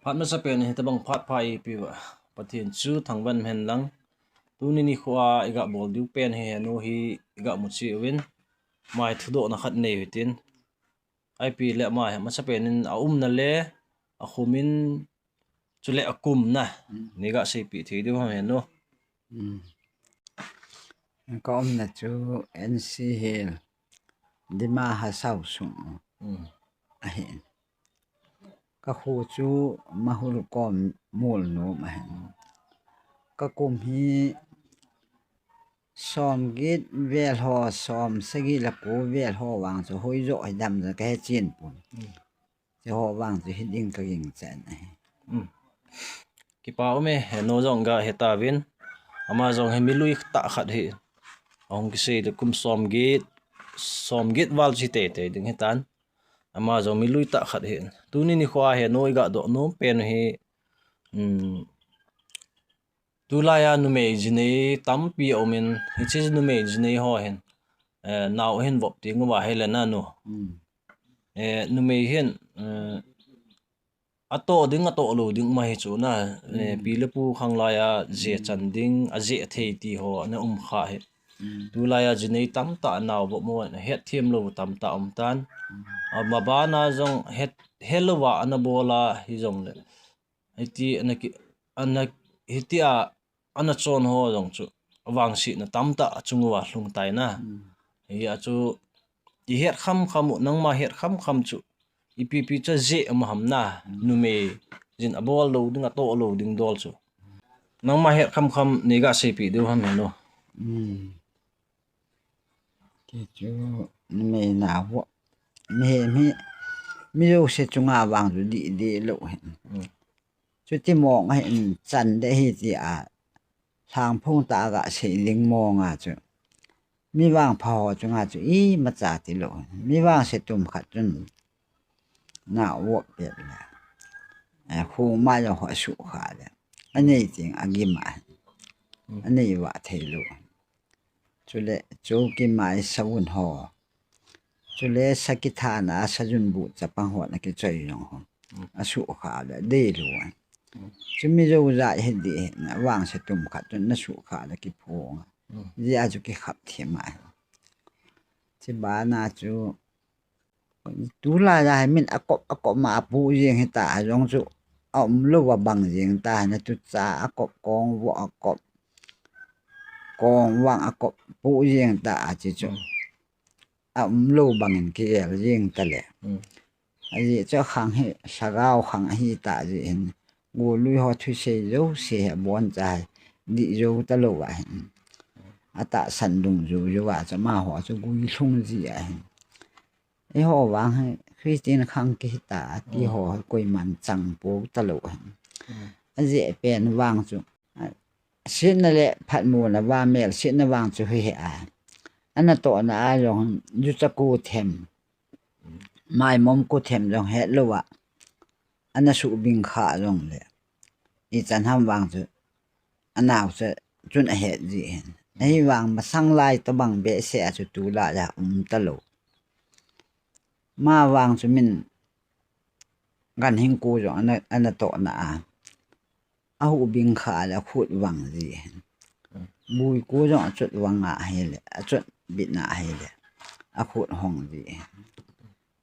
Phat na sa pen he tabang phat pai piwa pathin chu thangban hen lang tu ni khwa iga bol du pen he no hi iga mu chi win mai thudo na khat nei hitin ip le ma ma sa pen in a na le a khumin chule akum na niga sei pi thi du ha hen no có là chú NC Hill đi mà hà sao sung hiện các khu chú mà hul con mul no mà các cùng hi som git vel ho som sagi la ko vel ho wang so hoi zo ai dam ra cái chin pun je ho wang je hiding ka ging chen ki pa me he no jong ga heta win ama jong he milui ta khat hi ong ki sei de kum som git wal chi te te ding hetan ama jong milui ta khat hi tu ni khwa he noi ga do no pen he tu la ya nu me jine tampi omen hi chi nu me jine ho hen now hen vop ti ngwa hele na no nu me hen ato ding ato lo ding ma hi chu na pi le pu khang la ya je chan ding a je thei ti ho na kha he tu la ya jine tam ta naw bo mo het thiam lo tam ta tan ma ba na jong het helwa ana bola hi jong le hiti ana hitia ana chon ho jong chu awang si na tam ta chungwa hlung tai na hi a chu i het kham nang ma het kham chu ipi cha je ma ham na nu me jin abol lo ding ato lo ding dol chu nang ma het kham ni ga se pi du ham no ki chu me na wo mi yo se chunga wang du di lo hen chu ti mong hen chan de hi ti a thang phung ta ga se ling mong a chu mi wang pho chunga chu i ma cha ti lo mi wang se tum khat chun na wo pe la khu ma yo ho su kha le ani ting agi ma ani wa thei lo chu le chu ki mai saun ho chu le sakithana sajun bu chapang ho na ki choi yong ho asu kha le de lo chu mi jo za he de na wang se tum khat chun na su kha le ki phong ya chu ki khap the ma chi ba na chu tu la ya min akop ma pu yeng he ta jong chu lo wa bang yeng ta na tu cha akop kong wo akop kong wang akop pu yeng ta chi chu lo bang ki yeng ta le ai cho khang he sagao khang hi ta ji hen go lui ho thu se zo se bon chai di zo ta lo wa ata san dung zo wa cha ma ho chu gu lung ji a ai ho wang he Christian khang ki ta ti ho koi man chang po ta lo aje pen wang chu sin na le phat mu na wa mel sin na wang chu he a ana to na a yong ju cha ku them mai mom ku them jong he lo wa ana su bing kha jong le i chan ham wang chu anaw che chun a he ji ai wang ma sang lai to bang be se a chu tu la ya ta lo ma wang chu min gan hing ku jo ana to na a hu bing kha la khut wang ji bui ku jo chut wang a he le a chut bit na he le a khut hong ji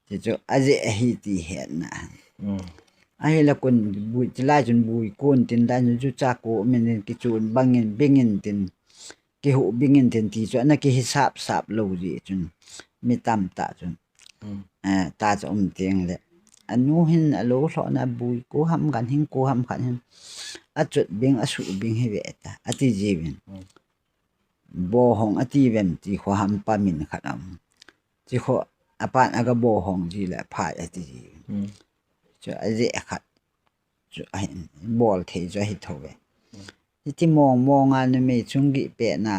ji chu a je hi ti he na ai la kun bui chla chun bui kun tin dan ju cha ko min ki chun bingin tin ki hu bingin tin ti chu na ki hisap sap lo ji chun mi tam ta chun ta chom tieng le anu hin alo hlo na bui ko ham gan hin ko ham khan hin a chut bing a su bing he ve ta ati jibin bo hong ati vem ti kho ham pa min khatam ti kho apan aga bo hong ji la phai ati ji chu aje khat chu ai bol thei jo hi thowe ti mong an me chungi pe na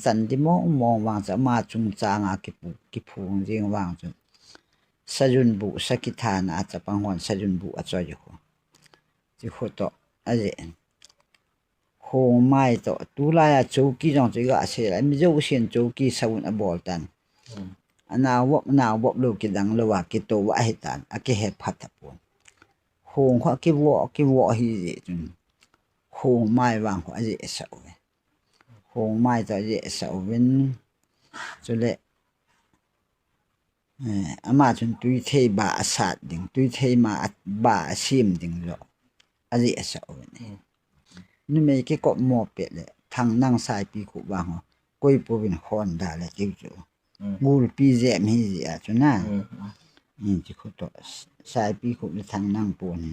san ti mong wang cha ma chung cha nga ki phung jing wang chu sajun bu sakithana cha panghon sajun bu a choi ho chi kho to aje ho mai to tu la ya chouki jong chi ga se la mi jo sien chouki saun a bol tan ana wop lo ki dang lo wa ki to wa hi tan a ki he phat pon khung kho ki wo hi ji chun khung mai wang kho ji sau khung mai ta ji sau win chu le ama chun tui thei ba asat ding tui thei ma ba sim ding lo aji sau ni me ki ko mo pe le thang nang sai pi khu ba ho koi po bin khon da le ji chu gul pi je mi ji a chu na ni ji khu to sai pi khu le thang nang po ni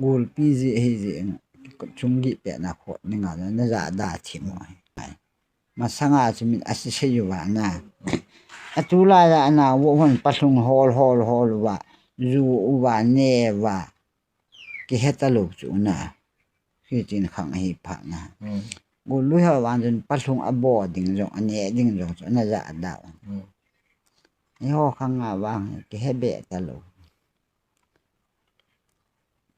gul pi ji hi ji chung gi pe na kho ni nga na za da thi mo ma sanga chu min asi se yu wa na atula ya na wo hon pasung hol wa zu wa ne wa ki heta lo chu na ki tin khang hi pha na go lu ha wan jin pasung abo ding jong ane ding jong na za da ni ho khang nga wang ki hebe ta lo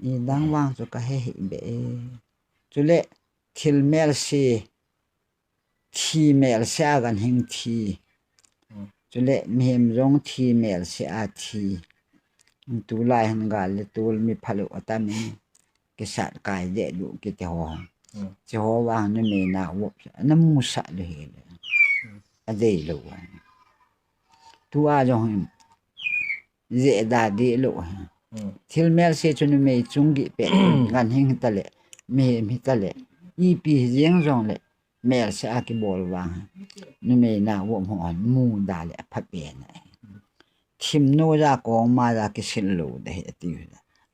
ni dang wang chu ka he be chu le thil mel si thi mel sa gan hing thi chu le mhem jong thi mel si a thi tu lai han ga le tul mi phalu atami ke sat kai de du ke te ho che ho wa ne me na wo na mu sa le he a de lo tu a jong je da de lo thil mel se chu ne me chung gi pe gan hing ta le me mi ta le i pi jeng jong le mel se a ki bol wa ne me na wo ho mu da le pha pe na thim no ja ko ma ja ki sil lo de ti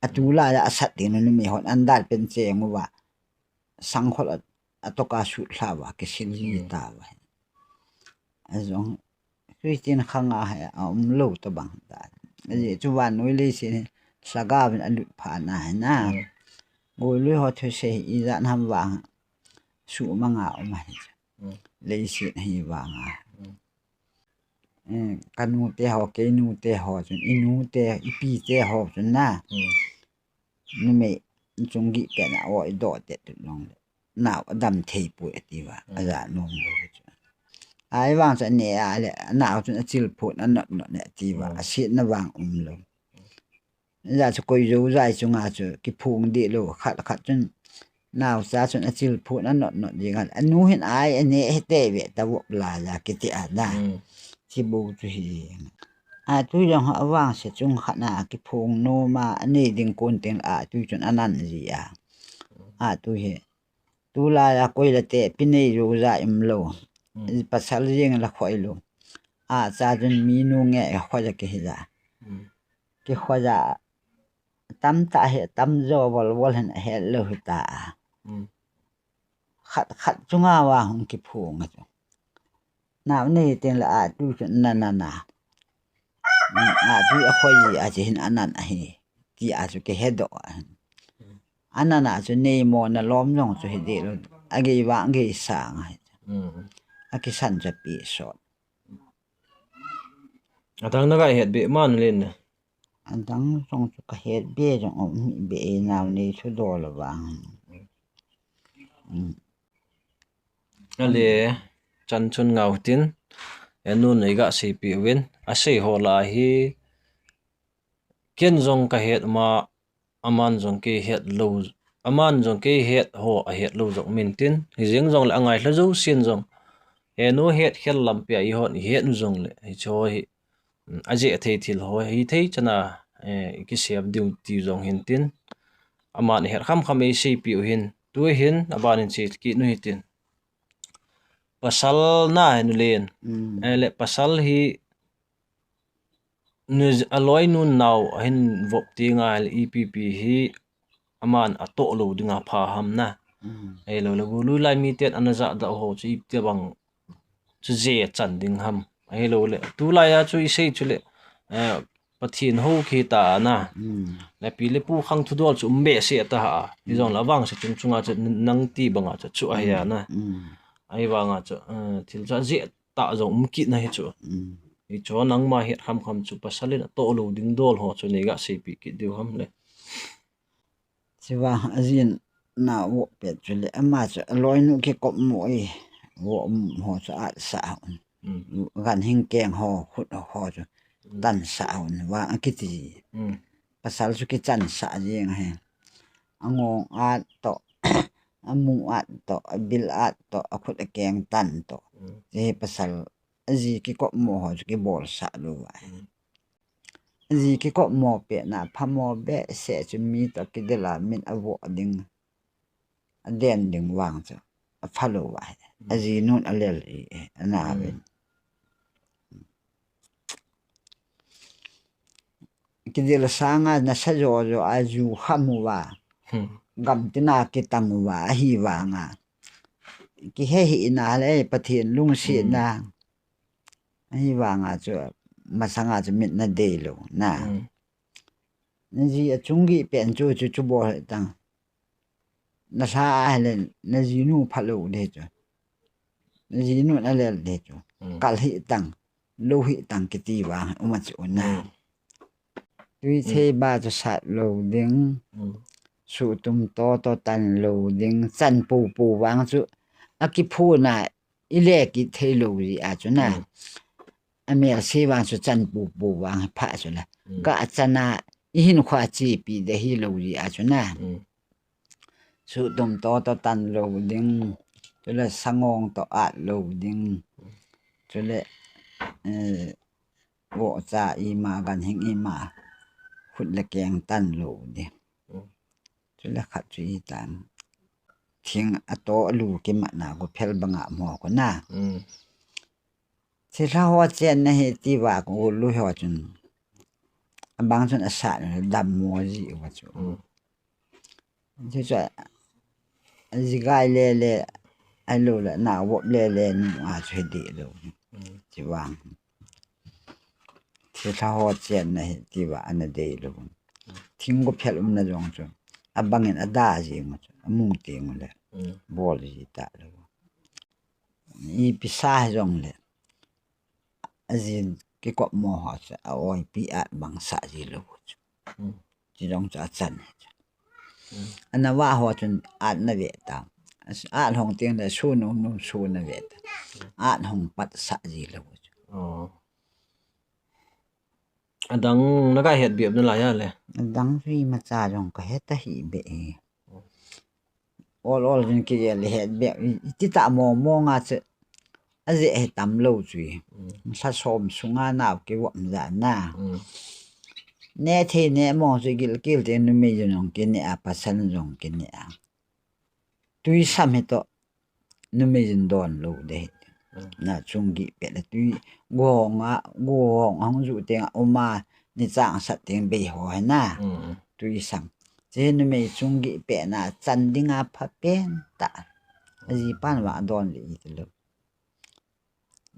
atula ya asat din no me hon andal pen cheng wa sang khol atoka su thlawa ki sil ji ta wa azong Christian khanga ha lo to bang ta ji chu wan noi le se saga bin alu pha na na go lu ho the se i za nam wa su ma nga o ma le se hi wa nga kanu te ho ke nu te ho chun inu te ipi te ho chun na ni me chung gi pe na o do te tu long na dam thei pu ti wa aza nom lo ai wang sa ne a le na chun chil phut an no ne ti wa si na wang lo ya chu koi zo zai chu nga chu ki phung di lo khat chun naw sa chun chil phut an no di ga anu hin ai ane he te ve ta wo la la ki ti a da chi bu chu hi a tu yang ha wang se chung khana ki phung no ma ani ding kon ten a tu chun anan ji a tu he tu la ya koi la te pinei ro za im lo pasal jeng la khoi lo a cha jun mi nu nge khwa ja ke ja ki khwa ja tam ta he tam zo wol han he lo ta khat chunga wa hung ki phung na ni ten la a tu na a tu a khoi a ji hin anan a hi ki a chu ke he do anana chu nei mo na lom jong chu he de lo age wa nge sa nga aki san ja pi so atang na ga het be man len andang song chu ka het be jong om be naw ni chu do lo wa ale chan chun ngau tin enu nei ga se pi win a se ho la hi ken jong ka het ma aman jong ke het lo aman jong ke het ho a het lo jong min tin hi jeng jong la ngai hla zo sin jong enu het khel lam pia i hon het jong le hi choi aje thei thil ho hi thei chana ki siap diu ti jong hin tin aman her kham ei se pi hin tu hin abanin che ki nu hitin pasal na nu len ele pasal hi nu aloi nu naw hin vop ti ngal epp hi aman ato lo dinga pha ham na elo lo lu lai mi tet anaza da ho chi te bang chu je chan ding ham elo le tu la ya chu i sei chu le pathin ho khi ta na la pi le pu khang thu dol chu me se ta ha ni jong la wang se chung chunga chu nang ti banga chu a ya na ai wanga chu thil cha je ta jong ki na hi chu i cho nang ma het kham chu pasalin to lo ding dol ho chu ne ga se pi ki diu ham le siwa azin na wo pe chu le ama chu loi nu ki kop mo i wo ho cha a sa gan hing keng ho khut ho chu dan sa wa ki ti pasal su ki chan sa jing he angong at to amu at to bil at to akhut akeng tan to je pasal ji ki ko mo ho ki bol sa lu wa ji ki ko mo pe na pha mo be se chu mi to ki de la min awo ding aden ding wang chu pha lu wa ji nun alel na ben ki de la sanga na sa jo jo aju khamu wa gam tina ki tamu wa hi wa nga ki he hi na le pathian lung si na hi wa nga chu masanga chu mit na de lo na ji achungi pen chu chu bo tang na sa le na ji nu phalo de chu na ji nu na le de chu kal hi tang lo hi tang ki ti wa uma chu na tui the ba chu sat lo ding su tum to tan lo ding chan pu wang chu aki phu na ile ki the lo ri a chu na amel se wang chu chan pu wang pha chu la ka chana hin khwa chi pi de hi lo ri a chu na su tum to tan lo ding chu la sangong to at lo ding chu le wo cha i ma gan hing i ma khut la keng tan lo de chu la khat chi tan thing ato lu ki ma na go phel banga mo ko na se la ho chen na he ti wa ko lu ho chun abang chun asa dam mo ji wa chu je cha ji gai le ai lu la na wo le ni a che de lo ji wang se la ho chen na he ti wa an de lo thing go phel na jong chu abangin ada ji mo amu te mo le bol ji ta lo i pisa jong le azin ki ko mo ha sa oi pi at bang sa ji lo ji jong cha chan ana wa ho chun at na ve ta at hong tiang le su no su na ve ta at hong pat sa ji lo adang naga het biap na la ya le dang ri ma cha jong ka het ta hi be all jin ki le het be ti ta mo nga che aze he tam lo chui sa som sunga na ki wam za na ne the ne mo se gil te nu me jong ki ne a pasan jong ki ne a tui sam he to nu me jin don lo de na chung gi pe le tui go hong ju te oma ni chang sa teng be ho na tui sam je nu me chung gi pe na chan dinga pha pen ta ji pan wa don li te lo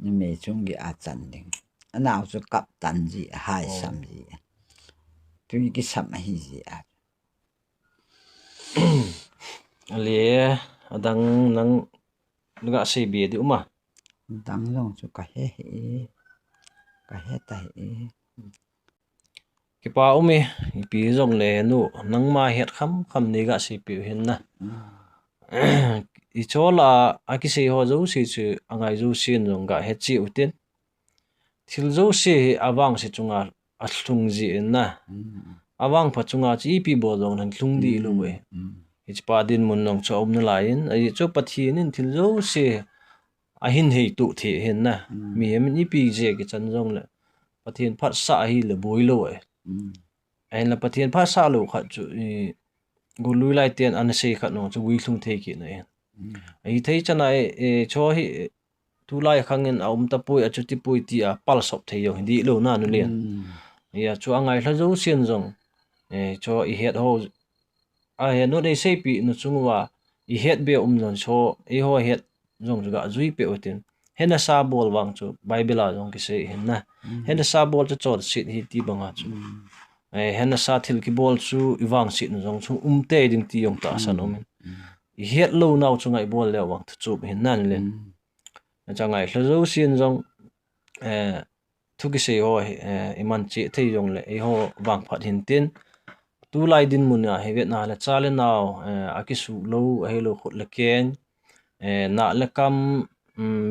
ni me chung gi a chan ding ana chu kap tan ji hai sam ji tui ki sam hi ji a ale adang nang naga se bi di uma dang long chu ka he ta he ki pa umi pi jong le nu nang ma het kham ni ga se pi hin na i chola aki se ho zo si chu angai zo sin jong ga he chi utin thil zo se awang se chunga a thlung ji na awang pha chunga chi pi bo jong nan thlung di lu we ich pa din mun nong chom na lain ai chu pathin in thil zo se a hin hei tu the hin na mi em ni pi je ki chan jong le pathin phat sa hi le boi lo ai la pathin pha sa lo khat chu gu lui lai ten an se khat no chu wi thlung the ki na ai thei chana cho hi tu lai khangin aum ta pui a chu ti pui ti a pal sop the yo di lo na nu len ya chu angai hla zo sian jong cho i het ho a he no dei se pi no chungwa i het be jon cho ho het jong ga zui pe otin hena sa bol wang chu bible a jong ki se hin na hena sa bol chu chot sit hi ti banga chu hena sa thil ki bol chu iwang sit no jong chu te ding ti yong ta san omen i het lo naw chu ngai bol le wang chu hin nan len na changai hla zo sin jong thu ki se ho iman chi thei jong le ho wang phat hin tin tu lai din mun ya he vet na la cha le naw akisu lo he lo khut le ken na le kam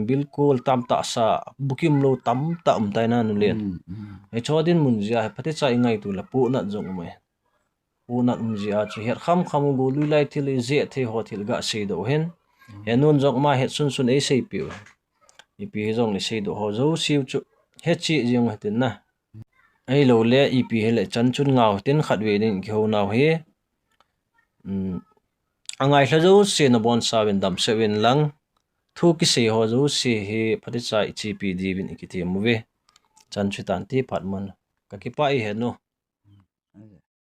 bilkul tam ta sa bukim lo tam ta tai na nu len e chodin mun ja phate cha ingai tu la pu na jong mai punat umji a chu het kham go lui lai thil je the ho thil ga sei do hen henun jok ma het sun ei sei piu ipi jong le sei do ho zo siu chu het chi jong hatin na ei lo le ipi hele chan chun ngaw tin khat we din kheu naw he angai hla zo se na bon sawin dam sewin lang thu ki sei ho zo se he phati chai chi pi di bin ikiti mu ve chan chu tan ti phat man ka ki pa I he no